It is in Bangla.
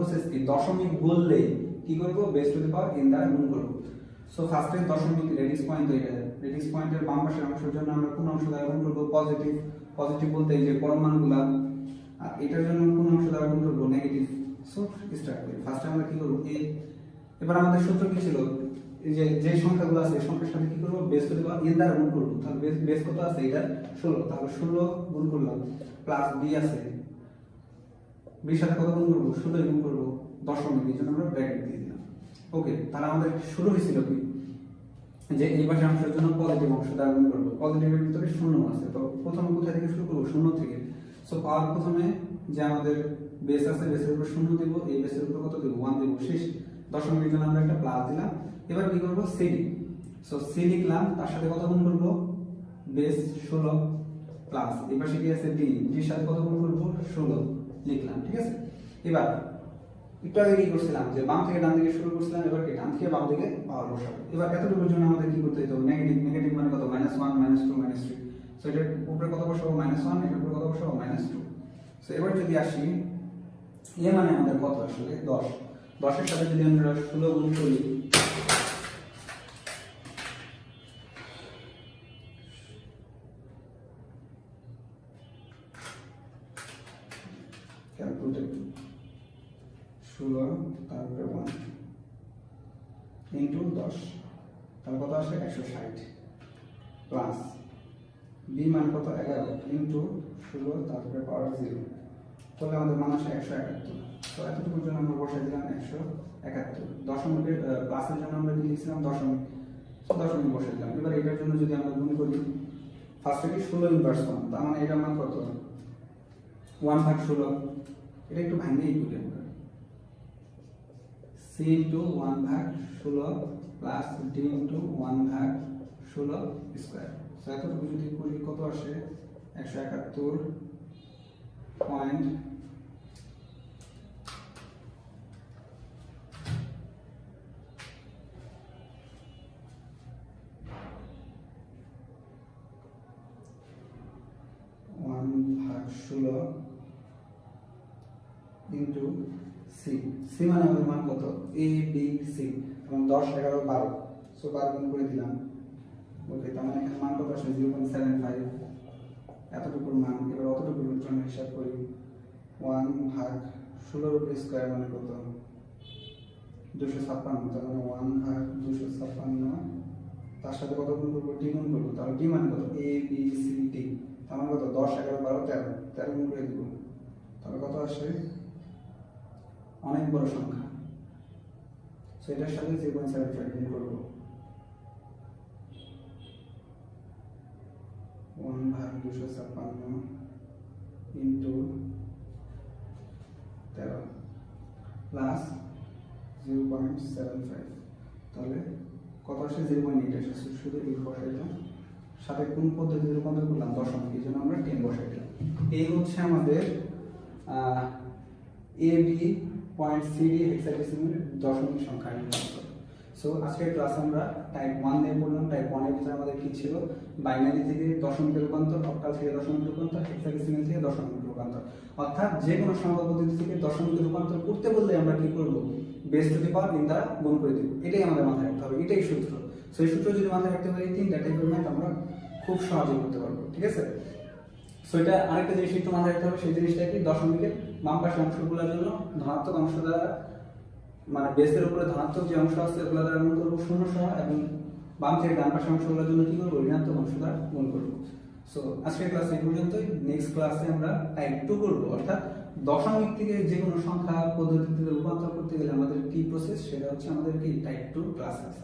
প্রসেস কি, দশমিক বললে কি করব, base to the power n দ্বারা গুণ করব। সো ফার্স্টে দশমিক রেডিক্স পয়েন্ট তৈরি হয়, রেডিক্স পয়েন্টের বাম পাশের অংশের জন্য আমরা কোন অংশ দ্বারা গুণ করব, পজিটিভ। পজিটিভ বলতে এই যে পরমাণুগুলা, আর এটার জন্য কোন অংশ দ্বারা গুণ করব, নেগেটিভ। সো স্টার্ট করি, ফার্স্টে আমরা কি করব a। এবার আমাদের সূত্র কি ছিল, এই যে সংখ্যাগুলো আছে এই সংখ্যার সাথে কি করব, base to the power n দ্বারা গুণ করব। তাহলে বেস কত আছে, এটা 16, তাহলে 16 গুণ করলাম প্লাস b আছে, b এর সাথে কত গুণ করব, 16 গুণ করব দশমিক, এই জন্য আমরা ব্র্যাকেট দিয়ে দিলাম। ওকে, তাহলে আমাদের শুরু হয়েছিল কি, যে এই পাশের অংশের জন্য পজিটিভ অংশ দ্বারা গুণ করব, পজিটিভের ভিতরে শূন্য আছে, তো প্রথমে কোথা থেকে শুরু করব, শূন্য থেকে। সো পাওয়ার প্রথমে যে আমাদের বেস আছে, বেসের উপর শূন্য দেব, এই বেসের উপর কত দেব, 1 দেব, শেষ। দশমিকের জন্য আমরা একটা প্লাস দিলাম। এবার কি করব, সি। সো সি লিখলাম, তার সাথে কত গুণ করব, বেস 16 প্লাস এই পাশে কি আছে ডি, ডির সাথে কত গুণ করব, 16 লিখলাম, ঠিক আছে। এবার একটু আগে কি করছিলাম, যে বাম থেকে ডান দিকে শুরু করছিলাম, এবার কি ডান থেকে বাম দিকে পাওয়ার বসাবো। এবার এতটুকুর জন্য আমাদের কি করতে হবে, নেগেটিভ। নেগেটিভ মানে কত, -1 -2 -3। সো এটার উপরে কত বসাবো, -1, এটার উপরে কত বসাবো, -2। সো এবার যদি আসি, এ মানে আমাদের কত আসলে 10। 10 এর সাথে যদি আমরা 16 গুণ করি, ক্যালকুলেট 16 তারপরে 1 ইনটু 10, তাহলে কত আসে 160 প্লাস বি মান কত 11 ইনটু 16 তারপরে পাওয়ার 0, তাহলে আমাদের মান আসে 171। তো এতটুকুর জন্য আমরা বসাই দিলাম 171। দশমিকের প্লাসের জন্য আমরা কি লিখছিলাম, দশমিক। দশমিক বসাই দিলাম। এবার এটার জন্য যদি আমরা গুণ করি, ফার্স্টে কি 16 ইনভার্স 1, তার মানে এটার মান কত, 1/16। এটা একটু ভাঙিয়েই করি আমরা, c into 1/16 plus d into 1/16 square. So এতটুকু যদি করি কত আসে, 171 1/16 ইনটু সি। সি মানে আমাদের মান কত, এ বি সি, এবং 10 11 12। সো 12 গুণ করে দিলাম। ওকে, তার মানে এখানে মান কত আসে, 0.75 এতটুকুর মান। এবার অতটুকুর জন্য হিসাব করি, 1/16 উপর স্কয়ার মানে কত, 256। তার মানে 1/256, তার সাথে কত গুণ করবো, ডি গুণ করবো। তাহলে ডি মানে কত, এ বি সি ডি, তার মানে কত, 10 11 12 13, 13 গুণ করে দিব। তাহলে কত আসে, অনেক বড় সংখ্যা। সো এটার সাথে 0.75 গুণ করব, 1/256 ইনটু 13 প্লাস 0.75, তাহলে কত আসে, 0.8 আসে। শুধু এই বসাই দিলাম, সাথে কোন পদ্ধতিতে রূপান্তর করলাম, দশমিক, এই জন্য আমরা 10 বসাই দিলাম। এই হচ্ছে আমাদের A B point CD hexadecimal দশমিক সংখ্যা রূপান্তর। সো আজকের ক্লাস আমরা টাইপ 1 দিয়ে পড়লাম। টাইপ 1 এর ভিতরে আমাদের কি ছিল, বাইনারি থেকে দশমিকের রূপান্তর, অক্টাল থেকে দশমিকের রূপান্তর, হেক্সাডেসিমাল থেকে দশমিকের রূপান্তর। অর্থাৎ যে কোনো সংখ্যা পদ্ধতি থেকে দশমিকের রূপান্তর করতে বললে আমরা কি করব, base to the power n দ্বারা গুণ করে দেব। এটাই আমাদের মাথায় রাখতে হবে, এটাই সূত্র। সো এই সূত্র যদি মাথায় রাখতে পারি, তিনটা টাইপের ম্যাথ আমরা খুব সহজেই করতে পারবো, ঠিক আছে। সো এটা আরেকটা জিনিস একটু মাথায় রাখতে হবে, সেই জিনিসটা কি, দশমিকের বাম পাশের অংশগুলোর জন্য ধনাত্মক অংশ দ্বারা, মানে বেসের উপরে ধনাত্মক যে অংশ আছে ওগুলো দ্বারা গুণ করবো 0 সহ, এবং বাম থেকে ডান পাশের অংশগুলোর জন্য কি করবো, ঋণাত্মক অংশ দ্বারা গুণ করবো। সো আজকের ক্লাস এই পর্যন্তই। নেক্সট ক্লাসে আমরা টাইপ 2 করবো, অর্থাৎ দশমিক থেকে যে কোনো সংখ্যা পদ্ধতিতে রূপান্তর করতে গেলে আমাদের কি প্রসেস, সেটা হচ্ছে আমাদের কি টাইপ 2 ক্লাস আছে।